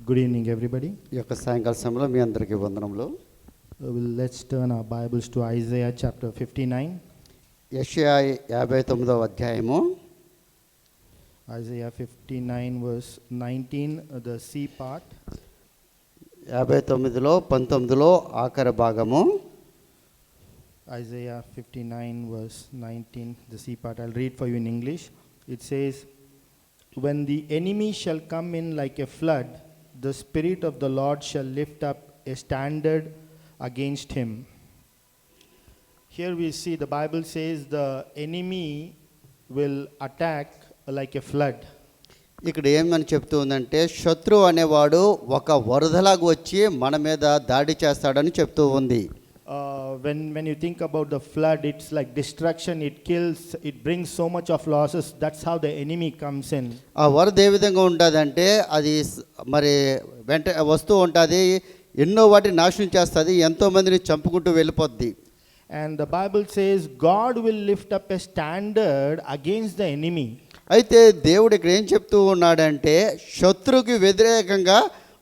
Good evening, everybody. ఈ యొక్క సాయంకాల సమయంలో మీ అందరికీ వందనములు. Let's turn our Bibles to Isaiah chapter 59. యెషయా 59వ అధ్యాయము. Isaiah 59 verse 19, the C part. 59లో 19లో ఆఖరి భాగము. Isaiah 59 verse 19, the C part. I'll read for you in English. It says, "When the enemy shall come in like a flood, the Spirit of the Lord shall lift up a standard against him." Here we see the Bible says the enemy will attack like a flood. ఇక్కడ ఏమని చెప్తూ ఉందంటే శత్రువు అనేవాడు ఒక వరదలాగా వచ్చి మన మీద దాడి చేస్తాడని చెప్తూ ఉంది. When you think about the flood, it's like destruction, it kills, it brings so much of losses. That's how the enemy comes in. ఆ వరద ఏ విధంగా ఉంటుందంటే అది మరి వెంట వస్తూ ఉంటుంది, ఎన్నో వాటిని నాశనం చేస్తుంది, ఎంతోమందిని చంపుకుంటూ వెళ్ళిపోద్ది. And the Bible says God will lift up a standard against the enemy. అయితే దేవుడు ఇక్కడ ఏం చెప్తూ ఉన్నాడంటే శత్రువుకి వ్యతిరేకంగా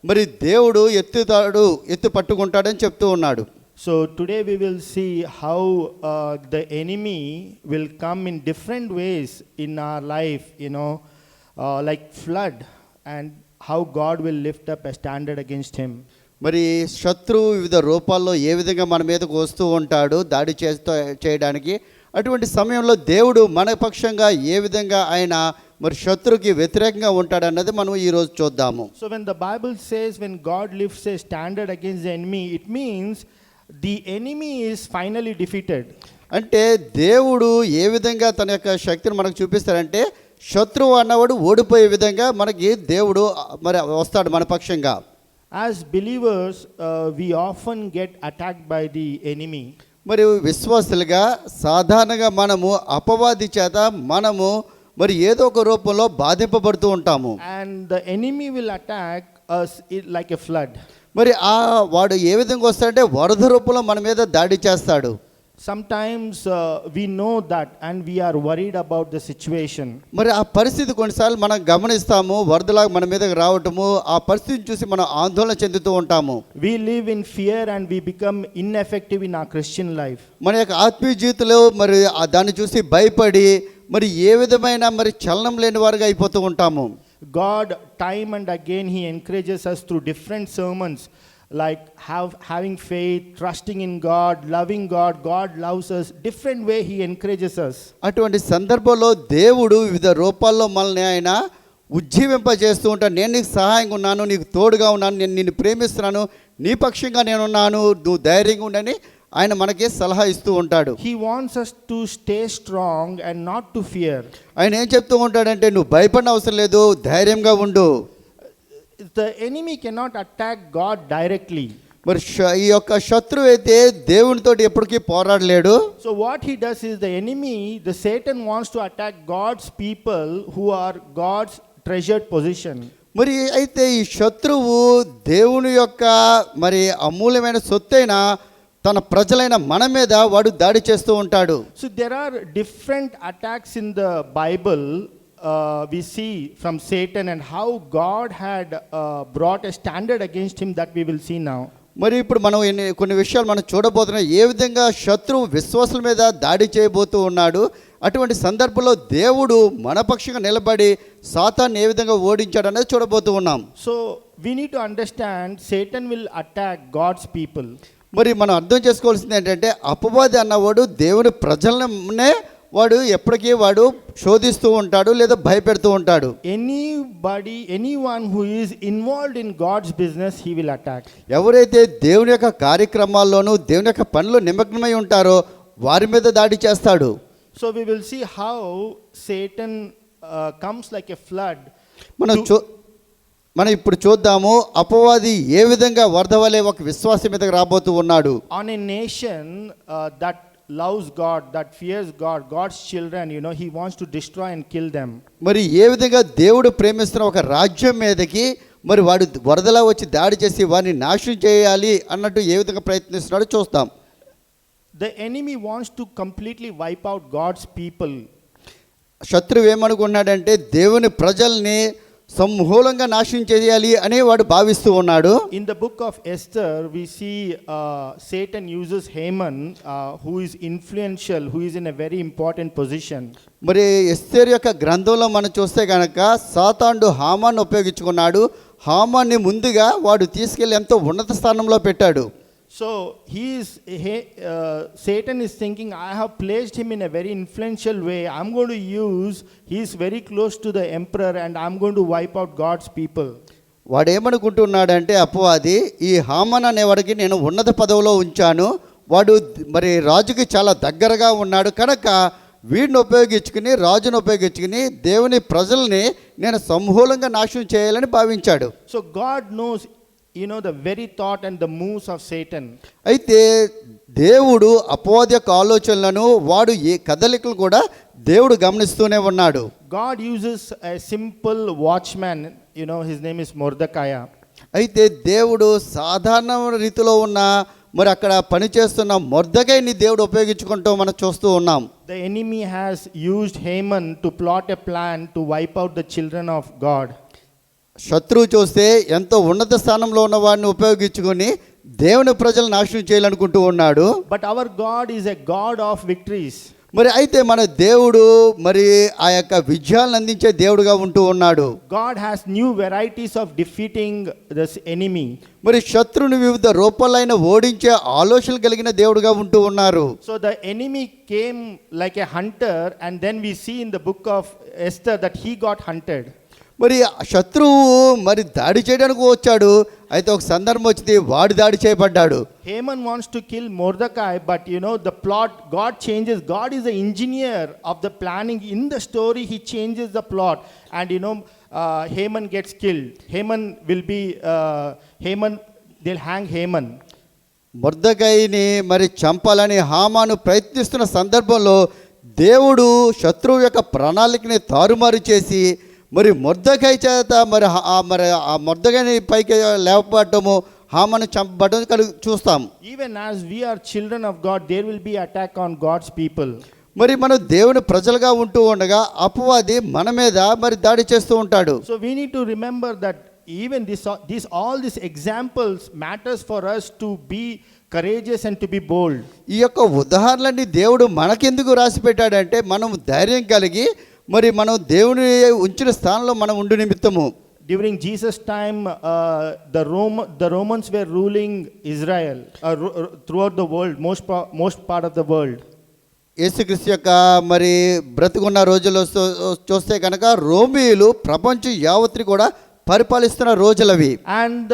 మరి దేవుడు ఎత్తు పట్టుకుంటాడని చెప్తూ ఉన్నాడు. So today we will see how the enemy will come in different ways in our life, like flood, and how God will lift up a standard against him. మరి శత్రువు వివిధ రూపాల్లో ఏ విధంగా మన మీదకు వస్తూ ఉంటాడు దాడి చేయడానికి, అటువంటి సమయంలో దేవుడు మన పక్షంగా ఏ విధంగా ఆయన మరి శత్రువుకి వ్యతిరేకంగా ఉంటాడన్నది మనం ఈరోజు చూద్దాము. So when the Bible says when God lifts a standard against the enemy, it means the enemy is finally defeated. అంటే దేవుడు ఏ విధంగా తన యొక్క శక్తిని మనకు చూపిస్తాడంటే శత్రువు అన్నవాడు ఓడిపోయే విధంగా మనకి దేవుడు మరి వస్తాడు మన పక్షంగా. As believers, we often get attacked by the enemy. మరి విశ్వాసులుగా సాధారణంగా మనము అపవాది చేత మనము మరి ఏదో ఒక రూపంలో బాధింపబడుతూ ఉంటాము. And the enemy will attack us like a flood. మరి వాడు ఏ విధంగా వస్తాడంటే వరద రూపంలో మన మీద దాడి చేస్తాడు. Sometimes we know that and we are worried about the situation. మరి ఆ పరిస్థితి కొన్నిసార్లు మనం గమనిస్తాము, వరదలాగా మన మీదకి రావటము, ఆ పరిస్థితిని చూసి మనం ఆందోళన చెందుతూ ఉంటాము. We live in fear and we become ineffective in our Christian life. మన యొక్క ఆత్మీయ జీవితంలో మరి దాన్ని చూసి భయపడి మరి ఏ విధమైన మరి చలనం లేని వారుగా అయిపోతూ ఉంటాము. God time and again he encourages us through different sermons, like having faith, trusting in God, loving God. God loves us different way, he encourages us. అటువంటి సందర్భంలో దేవుడు వివిధ రూపాల్లో మనల్ని ఆయన ఉజ్జీవింపజేస్తూ ఉంటాడు. నేను నీకు సహాయంగా ఉన్నాను, నీకు తోడుగా ఉన్నాను, నేను నిన్ను ప్రేమిస్తున్నాను, నీ పక్షంగా నేనున్నాను, నువ్వు ధైర్యంగా ఉండని ఆయన మనకి సలహా ఇస్తూ ఉంటాడు. He wants us to stay strong and not to fear. ఆయన ఏం చెప్తూ ఉంటాడంటే నువ్వు భయపడిన అవసరం లేదు, ధైర్యంగా ఉండు. The enemy cannot attack God directly. మరి ఈ యొక్క శత్రువు అయితే దేవునితో ఎప్పటికీ పోరాడలేడు. So what he does is the enemy, the Satan wants to attack God's people who are God's treasured possession. మరి అయితే ఈ శత్రువు దేవుని యొక్క మరి అమూల్యమైన సొత్తైన తన ప్రజలైన మన మీద వాడు దాడి చేస్తూ ఉంటాడు. So there are different attacks in the Bible. We see from Satan and how God had brought a standard against him that we will see now. మరి ఇప్పుడు మనం కొన్ని విషయాలు మనం చూడబోతున్నాం, ఏ విధంగా శత్రువు విశ్వాసుల మీద దాడి చేయబోతూ ఉన్నాడు. అటువంటి సందర్భంలో దేవుడు మన పక్షంగా నిలబడి సాతాన్ని ఏ విధంగా ఓడించాడు అనేది చూడబోతూ ఉన్నాం. So we need to understand Satan will attack God's people. మరి మనం అర్థం చేసుకోవాల్సింది ఏంటంటే అపవాది అన్నవాడు దేవుని ప్రజలనే వాడు ఎప్పటికీ వాడు శోధిస్తూ ఉంటాడు లేదా భయపెడుతూ ఉంటాడు. Anyone who is involved in God's business, he will attack. ఎవరైతే దేవుని యొక్క కార్యక్రమాల్లోనూ దేవుని యొక్క పనిలో నిమగ్నమై ఉంటారో వారి మీద దాడి చేస్తాడు. So we will see how Satan comes like a flood. మనం ఇప్పుడు చూద్దాము అపవాది ఏ విధంగా వరద వలె ఒక విశ్వాసం మీదకి రాబోతూ ఉన్నాడు. On a nation that loves God, that fears God, God's children, he wants to destroy and kill them. మరి ఏ విధంగా దేవుడు ప్రేమిస్తున్న ఒక రాజ్యం మీదకి మరి వాడు వరదలా వచ్చి దాడి చేసి వారిని నాశనం చేయాలి అన్నట్టు ఏ విధంగా ప్రయత్నిస్తున్నాడో చూస్తాం. The enemy wants to completely wipe out God's people. శత్రువు ఏమనుకున్నాడంటే దేవుని ప్రజల్ని సమూలంగా నాశనం చేయాలి అని వాడు భావిస్తూ ఉన్నాడు. In the book of Esther, we see Satan uses Haman, who is influential, who is in a very important position. మరి ఎస్తేరు యొక్క గ్రంథంలో మనం చూస్తే కనుక సాతానుడు హామాన్ని ఉపయోగించుకున్నాడు. హామాన్ని ముందుగా వాడు తీసుకెళ్ళి ఎంతో ఉన్నత స్థానంలో పెట్టాడు. So Satan is thinking, I have placed him in a very influential way. I'm going to use, he is very close to the emperor and I'm going to wipe out God's people. వాడు ఏమనుకుంటున్నాడంటే అపవాది, ఈ హామాన్ అనేవాడికి నేను ఉన్నత పదవిలో ఉంచాను, వాడు మరి రాజుకి చాలా దగ్గరగా ఉన్నాడు కనుక వీడిని ఉపయోగించుకుని రాజును ఉపయోగించుకుని దేవుని ప్రజల్ని నేను సమూలంగా నాశనం చేయాలని భావించాడు. So God knows, the very thought and the moves of Satan. అయితే దేవుడు అపవాది యొక్క ఆలోచనలను వాడు ఏ కదలికలు కూడా దేవుడు గమనిస్తూనే ఉన్నాడు. God uses a simple watchman, his name is Mordecai. అయితే దేవుడు సాధారణ రీతిలో ఉన్న మరి అక్కడ పనిచేస్తున్న మొర్దెకైని దేవుడు ఉపయోగించుకుంటూ మనం చూస్తూ ఉన్నాం. The enemy has used Haman to plot a plan to wipe out the children of God. శత్రువు చూస్తే ఎంతో ఉన్నత స్థానంలో ఉన్న వాడిని ఉపయోగించుకొని దేవుని ప్రజలు నాశనం చేయాలనుకుంటూ ఉన్నాడు. But our God is a God of victories. మరి అయితే మన దేవుడు మరి ఆ యొక్క విజయాలను అందించే దేవుడుగా ఉంటూ ఉన్నాడు. God has new varieties of defeating this enemy. మరి శత్రువుని వివిధ రూపాలైన ఓడించే ఆలోచనలు కలిగిన దేవుడుగా ఉంటూ ఉన్నారు. So the enemy came like a hunter, and then we see in the book of Esther that he got hunted. మరి శత్రువు మరి దాడి చేయడానికి వచ్చాడు. అయితే ఒక సందర్భం వచ్చింది, వాడు దాడి చేయబడ్డాడు. Haman wants to kill Mordecai, but the plot, God changes. God is the engineer of the planning. In the story, he changes the plot, and Haman gets killed. They'll hang Haman. మొర్దెకైని మరి చంపాలని హామాను ప్రయత్నిస్తున్న సందర్భంలో దేవుడు శత్రువు యొక్క ప్రణాళికని తారుమారు చేసి మరి మొర్దెకై చేత మరి ఆ మొర్దెకైని పైకి లేవపడటము, హామాను చంపబడటం చూస్తాం. Even as we are children of God, there will be attack on God's people. మరి మనం దేవుని ప్రజలుగా ఉంటూ ఉండగా అపవాది మన మీద మరి దాడి చేస్తూ ఉంటాడు. So we need to remember that even all these examples matters for us to be courageous and to be bold. ఈ యొక్క ఉదాహరణలన్నీ దేవుడు మనకెందుకు రాసి పెట్టాడంటే మనం ధైర్యం కలిగి మరి మనం దేవుని ఉంచిన స్థానంలో మనం ఉండు నిమిత్తము. During Jesus' time, the Romans were ruling Israel throughout the world, most part of the world. యేసుక్రీస్తు యొక్క మరి బ్రతుకున్న రోజుల్లో చూస్తే కనుక రోమీయులు ప్రపంచం యావత్రి కూడా పరిపాలిస్తున్న రోజులవి. And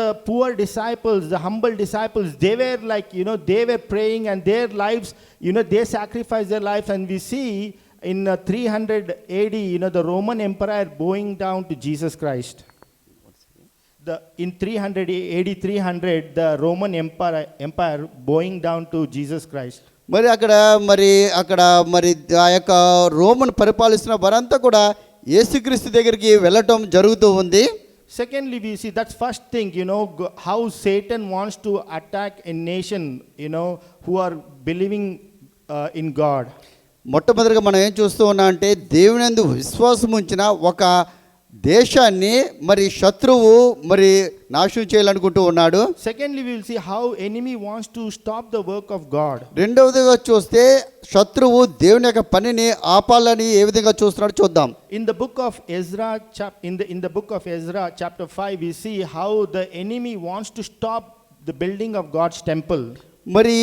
the poor disciples, the humble disciples, they were like, they were praying, and their lives, they sacrificed their lives. And we see in 300 AD, the Roman Empire bowing down to Jesus Christ. In 300 AD 300, the Roman Empire bowing down to Jesus Christ. మరి అక్కడ ఆ యొక్క Roman పరిపాలిస్తున్న వారంతా కూడా యేసుక్రీస్తు దగ్గరికి వెళ్ళటం జరుగుతూ ఉంది. Secondly, we see that's first thing, how Satan wants to attack a nation, who are believing in God. మొట్టమొదటిగా మనం ఏం చూస్తూ ఉన్నాం అంటే దేవునందు విశ్వాసం ఉంచిన ఒక దేశాన్ని మరి శత్రువు మరి నాశనం చేయాలనుకుంటూ ఉన్నాడు. Secondly, we will see how enemy wants to stop the work of God. రెండవదిగా చూస్తే శత్రువు దేవుని యొక్క పనిని ఆపాలని ఏ విధంగా చూస్తున్నాడో చూద్దాం. In the book of Ezra, in the book of Ezra chapter 5, we see how the enemy wants to stop the building of God's temple. మరి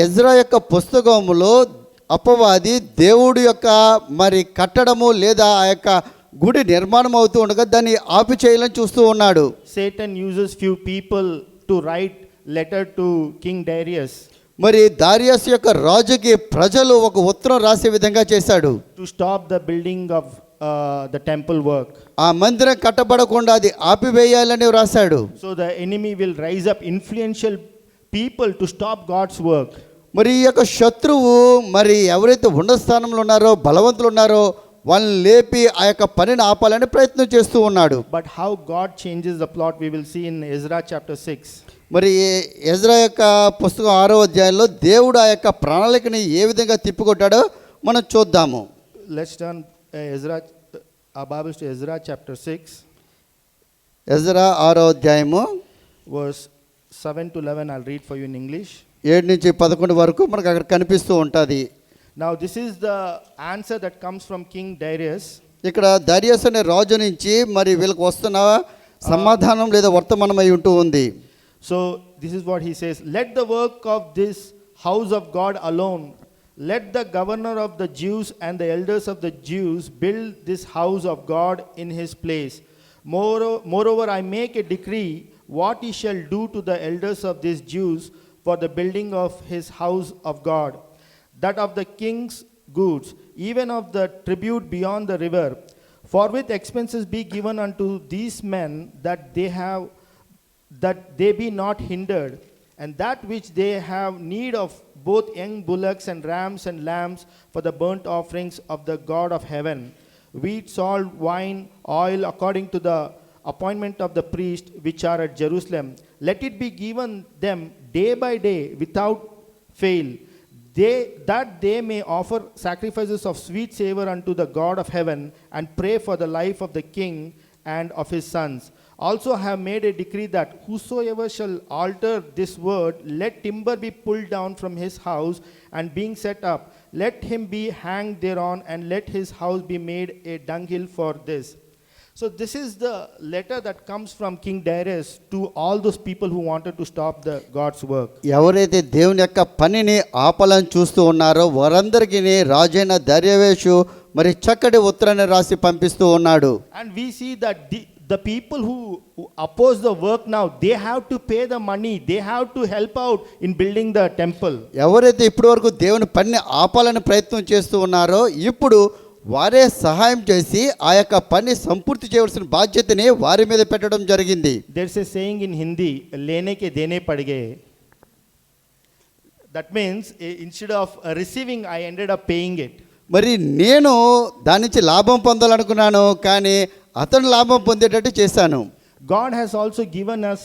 ఎజ్రా యొక్క పుస్తకములో అపవాది దేవుడి యొక్క మరి కట్టడము లేదా ఆ యొక్క గుడి నిర్మాణం అవుతూ ఉండగా దాన్ని ఆపి చేయాలని చూస్తూ ఉన్నాడు. Satan uses few people to write letter to King Darius. మరి దారియస్ యొక్క రాజుకి ప్రజలు ఒక ఉత్తరం రాసే విధంగా చేశాడు. To stop the building of the temple work. ఆ మందిరం కట్టబడకుండా అది ఆపివేయాలని రాశాడు. So the enemy will rise up influential people to stop God's work. మరి ఈ యొక్క శత్రువు మరి ఎవరైతే ఉన్నత స్థానంలో ఉన్నారో బలవంతులు ఉన్నారో వాళ్ళని లేపి ఆ యొక్క పనిని ఆపాలని ప్రయత్నం చేస్తూ ఉన్నాడు. But how God changes the plot, we will see in Ezra chapter 6. మరి ఎజ్రా యొక్క పుస్తకం 6వ అధ్యాయంలో దేవుడు ఆ యొక్క ప్రణాళికని ఏ విధంగా తిప్పికొట్టాడో మనం చూద్దాము. Let's turn our Bibles to Ezra chapter 6. Ezra 6వ అధ్యాయము verse 7 to 11. I'll read for you in English. 7 నుంచి 11 వరకు మనకు అక్కడ కనిపిస్తూ ఉంటుంది. Now, this is the answer that comes from King Darius. ఇక్కడ దరియస్ అనే రాజు నుంచి మరి వీళ్ళకి వస్తున్న సమాధానం లేదా వర్తమానం అయి ఉంటూ ఉంది. So, this is what he says. Let the work of this house of God alone. Let the governor of the Jews and the elders of the Jews build this house of God in his place. Moreover, I make a decree what he shall do to the elders of these Jews for the building of his house of God, that of the king's goods, even of the tribute beyond the river, forthwith expenses be given unto these men, that they be not hindered, and that which they have need of, both young bullocks and rams and lambs, for the burnt offerings of the God of heaven, wheat, salt, wine, oil, according to the appointment of the priest which are at Jerusalem. Let it be given them day by day without fail, that they may offer sacrifices of sweet savor unto the God of heaven, and pray for the life of the king and of his sons. Also have made a decree that whosoever shall alter this word, let timber be pulled down from his house, and being set up, let him be hanged thereon, and let his house be made a dunghill for this. So this is the letter that comes from King Darius to all those people who wanted to stop the God's work. ఎవరైతే దేవుని యొక్క పనిని ఆపాలని చూస్తూ ఉన్నారో వారందరికీ రాజైన దర్యావేషు మరి చక్కటి ఉత్తరాన్ని రాసి పంపిస్తూ ఉన్నాడు. And we see that the people who oppose the work now, they have to pay the money, they have to help out in building the temple. ఎవరైతే ఇప్పటి వరకు దేవుని పనిని ఆపాలని ప్రయత్నం చేస్తూ ఉన్నారో ఇప్పుడు వారే సహాయం చేసి ఆ యొక్క పని సంపూర్తి చేయవలసిన బాధ్యతని వారి మీద పెట్టడం జరిగింది. There's a saying in Hindi, lene ke dene pad gaye. That means instead of receiving, I ended up paying it. మరి నేను దాని నుంచి లాభం పొందాలనుకున్నాను కానీ అతను లాభం పొందేటట్టు చేశాను. God has also given us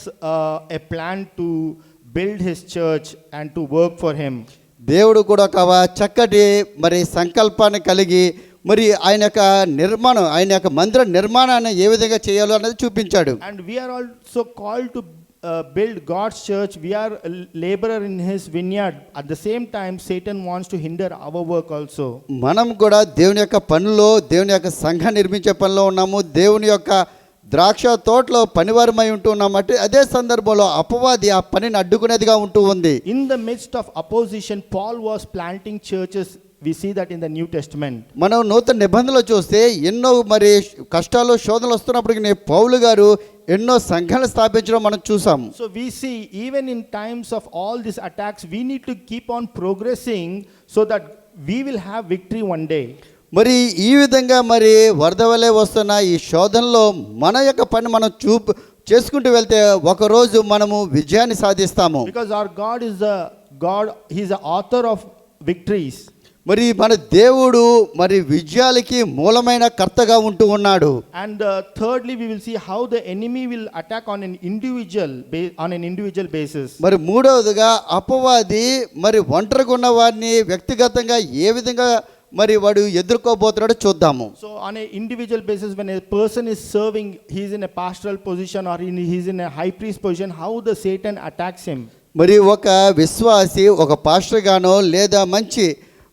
a plan to build his church and to work for him. దేవుడు కూడా ఒక చక్కటి మరి సంకల్పాన్ని కలిగి మరి ఆయన యొక్క నిర్మాణం ఆయన యొక్క మందిర నిర్మాణాన్ని ఏ విధంగా చేయాలో అన్నది చూపించాడు. And we are also called to build God's church. We are a laborer in his vineyard. At the same time, Satan wants to hinder our work also. మనం కూడా దేవుని యొక్క పనిలో దేవుని యొక్క సంఘం నిర్మించే పనిలో ఉన్నాము. దేవుని యొక్క ద్రాక్ష తోటలో పనివారమై ఉంటున్నాం. అంటే అదే సందర్భంలో అపవాది ఆ పనిని అడ్డుకునేదిగా ఉంటూ ఉంది. In the midst of opposition, Paul was planting churches. We see that in the New Testament. మనం నూతన నిబంధనలో చూస్తే ఎన్నో మరి కష్టాలు శోధనలు వస్తున్నప్పటికీ పౌలు గారు ఎన్నో సంఘాలను స్థాపించడం మనం చూసాము. So we see even in times of all these attacks, we need to keep on progressing so that we will have victory one day. మరి ఈ విధంగా మరి వరద వలె వస్తున్న ఈ శోధనలో మన యొక్క పని మనం చేసుకుంటూ వెళ్తే ఒకరోజు మనము విజయాన్ని సాధిస్తాము. Because our God is a God, he is the author of victories. మరి మన దేవుడు మరి విజయాలకి మూలమైన కర్తగా ఉంటూ ఉన్నాడు. And thirdly, we will see how the enemy will attack on an individual basis. మరి మూడవదిగా అపవాది మరి ఒంటరిగా ఉన్న వారిని వ్యక్తిగతంగా ఏ విధంగా మరి వాడు ఎదుర్కోబోతున్నాడో చూద్దాము. So on an individual basis, when a person is serving, he is in a pastoral position or he is in a high priest position, how the Satan attacks him. మరి ఒక విశ్వాసి ఒక పాస్టర్ గానో లేదా మంచి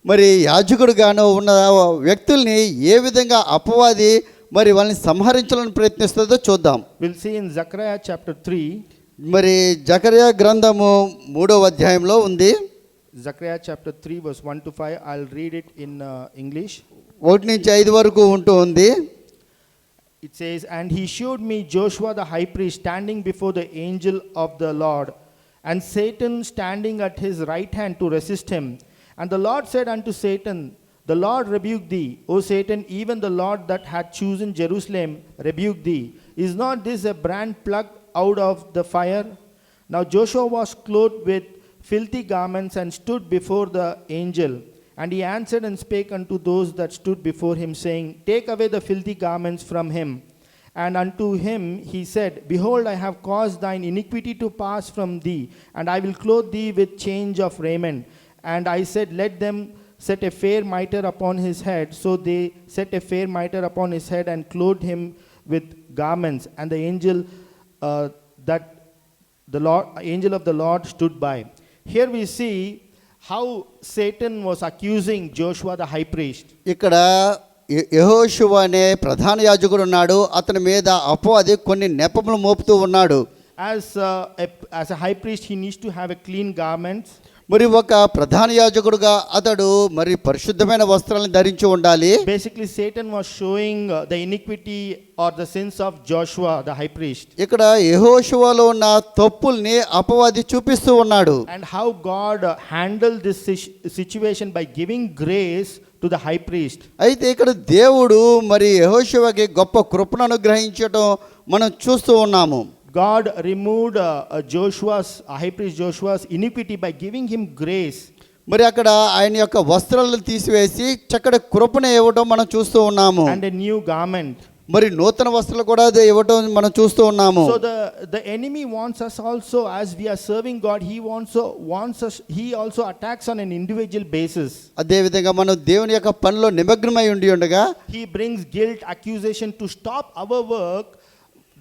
మరి యాజకుడుగానో ఉన్న వ్యక్తుల్ని ఏ విధంగా అపవాది మరి వాళ్ళని సంహరించాలని ప్రయత్నిస్తుందో చూద్దాం. We'll see in Zechariah chapter 3. మరి జకర్యా గ్రంథము 3వ అధ్యాయంలో ఉంది. Zechariah chapter 3 verse 1 to 5. I'll read it in English. 1 నుంచి 5 వరకు ఉంటూ ఉంది. It says, "And he showed me Joshua the high priest standing before the angel of the Lord, and Satan standing at his right hand to resist him. And the Lord said unto Satan, The Lord rebuke thee, O Satan, even the Lord that hath chosen Jerusalem rebuke thee. Is not this a brand plucked out of the fire? Now Joshua was clothed with filthy garments and stood before the angel. And he answered and spake unto those that stood before him, saying, Take away the filthy garments from him. And unto him he said, Behold, I have caused thine iniquity to pass from thee, and I will clothe thee with change of raiment. And I said, Let them set a fair mitre upon his head. So they set a fair mitre upon his head and clothed him with garments, and the angel angel of the Lord stood by. Here we see how Satan was accusing Joshua the high priest. ఇక్కడ యెహోషువ అనే ప్రధాన యాజకుడు ఉన్నాడు. అతని మీద అపవాది కొన్ని నెపములు మోపుతూ ఉన్నాడు. As a high priest, he needs to have a clean garments. మరి ఒక ప్రధాన యాజకుడుగా అతడు మరి పరిశుద్ధమైన వస్త్రాలను ధరించి ఉండాలి. Basically, Satan was showing the iniquity or the sins of Joshua, the high priest. ఇక్కడ యెహోషువలో ఉన్న తప్పుల్ని అపవాది చూపిస్తూ ఉన్నాడు. And how God handled this situation by giving grace to the high priest. అయితే ఇక్కడ దేవుడు మరి యెహోషువకి గొప్ప కృపను అనుగ్రహించడం మనం చూస్తూ ఉన్నాము. God removed high priest Joshua's iniquity by giving him grace. మరి అక్కడ ఆయన యొక్క వస్త్రాలను తీసివేసి చక్కటి కృపను ఇవ్వడం మనం చూస్తూ ఉన్నాము. And a new garment. మరి నూతన వస్త్రాలు కూడా ఇవ్వడం మనం చూస్తూ ఉన్నాము. So the enemy wants us also, as we are serving God, he also attacks on an individual basis. అదే విధంగా మనం దేవుని యొక్క పనిలో నిమగ్నమై ఉండగా he brings guilt, accusation to stop our work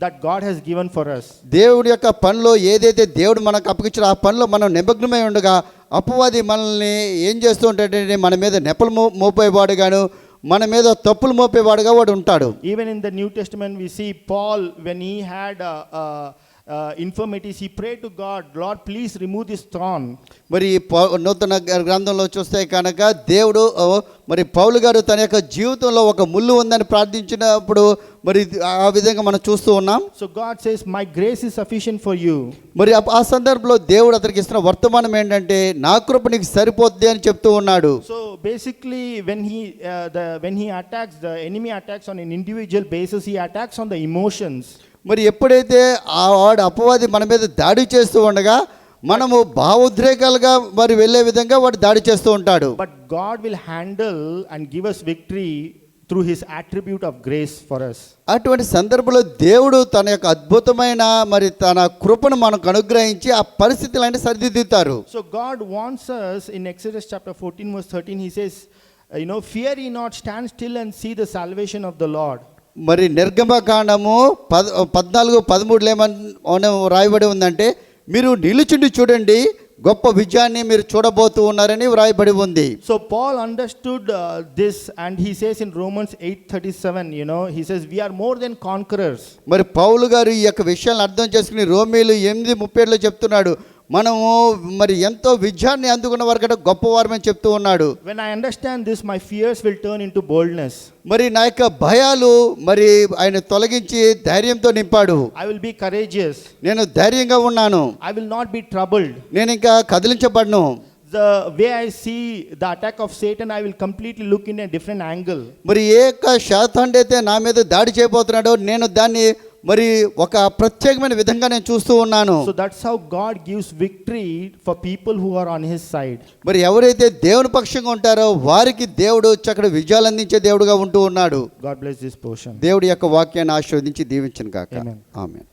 that God has given for us. దేవుడి యొక్క పనిలో ఏదైతే దేవుడు మనకు అప్పగించారో ఆ పనిలో మనం నిమగ్నమై ఉండగా అపవాది మనల్ని ఏం చేస్తూ ఉంటాడంటే మన మీద నెపలు మోపేవాడుగాను మన మీద తప్పులు మోపేవాడుగా వాడు ఉంటాడు. Even in the New Testament we see Paul, when he had infirmities, he prayed to God, Lord, please remove this thorn. మరి నూతన గ్రంథంలో చూస్తే కనుక దేవుడు మరి పౌలు గారు తన యొక్క జీవితంలో ఒక ముళ్ళు ఉందని ప్రార్థించినప్పుడు మరి ఆ విధంగా మనం చూస్తూ ఉన్నాం. So God says, my grace is sufficient for you. మరి ఆ సందర్భంలో దేవుడు అతనికి ఇస్తున్న వర్తమానం ఏంటంటే నా కృప నీకు సరిపోద్ది అని చెప్తూ ఉన్నాడు. So basically when he attacks, the enemy attacks on an individual basis, he attacks on the emotions. మరి ఎప్పుడైతే ఆ వాడు అపవాది మన మీద దాడి చేస్తూ ఉండగా మనము భావోద్రేకాలుగా మరి వెళ్ళే విధంగా వాడు దాడి చేస్తూ ఉంటాడు. But God will handle and give us victory through his attribute of grace for us. అటువంటి సందర్భంలో దేవుడు తన యొక్క అద్భుతమైన మరి తన కృపను మనకు అనుగ్రహించి ఆ పరిస్థితులన్నీ సరిదిద్దుతారు. So God wants us in Exodus chapter 14 verse 13, he says, fear ye not, stand still and see the salvation of the Lord. మరి నిర్గమకాండము 14:13 ఏమని రాయబడి ఉందంటే మీరు నిలుచుండి చూడండి గొప్ప విజయాన్ని మీరు చూడబోతూ ఉన్నారని వ్రాయబడి ఉంది. So Paul understood this, and he says in Romans 8:37, he says we are more than conquerors. మరి పౌలు గారు ఈ యొక్క విషయాలను అర్థం చేసుకుని రోమీయులు 8:37లో చెప్తున్నాడు మనము మరి ఎంతో విజయాన్ని అందుకున్న వరకట గొప్పవారమని చెప్తూ ఉన్నాడు. When I understand this, my fears will turn into boldness. మరి నా యొక్క భయాలు మరి ఆయన తొలగించి ధైర్యంతో నింపాడు. I will be courageous. నేను ధైర్యంగా ఉన్నాను. I will not be troubled. నేను ఇంకా కదిలించబడను. The way I see the attack of Satan, I will completely look in a different angle. మరి ఏ యొక్క శాతాండు అయితే నా మీద దాడి చేయబోతున్నాడో నేను దాన్ని మరి ఒక ప్రత్యేకమైన విధంగా నేను చూస్తూ ఉన్నాను. So that's how God gives victory for people who are on his side. మరి ఎవరైతే దేవుని పక్షంగా ఉంటారో వారికి దేవుడు చక్కటి విజయాలు అందించే దేవుడుగా ఉంటూ ఉన్నాడు. God bless this portion. దేవుడి యొక్క వాక్యాన్ని ఆశీర్వదించి దీవించును గాక. Amen. ఆమేన్.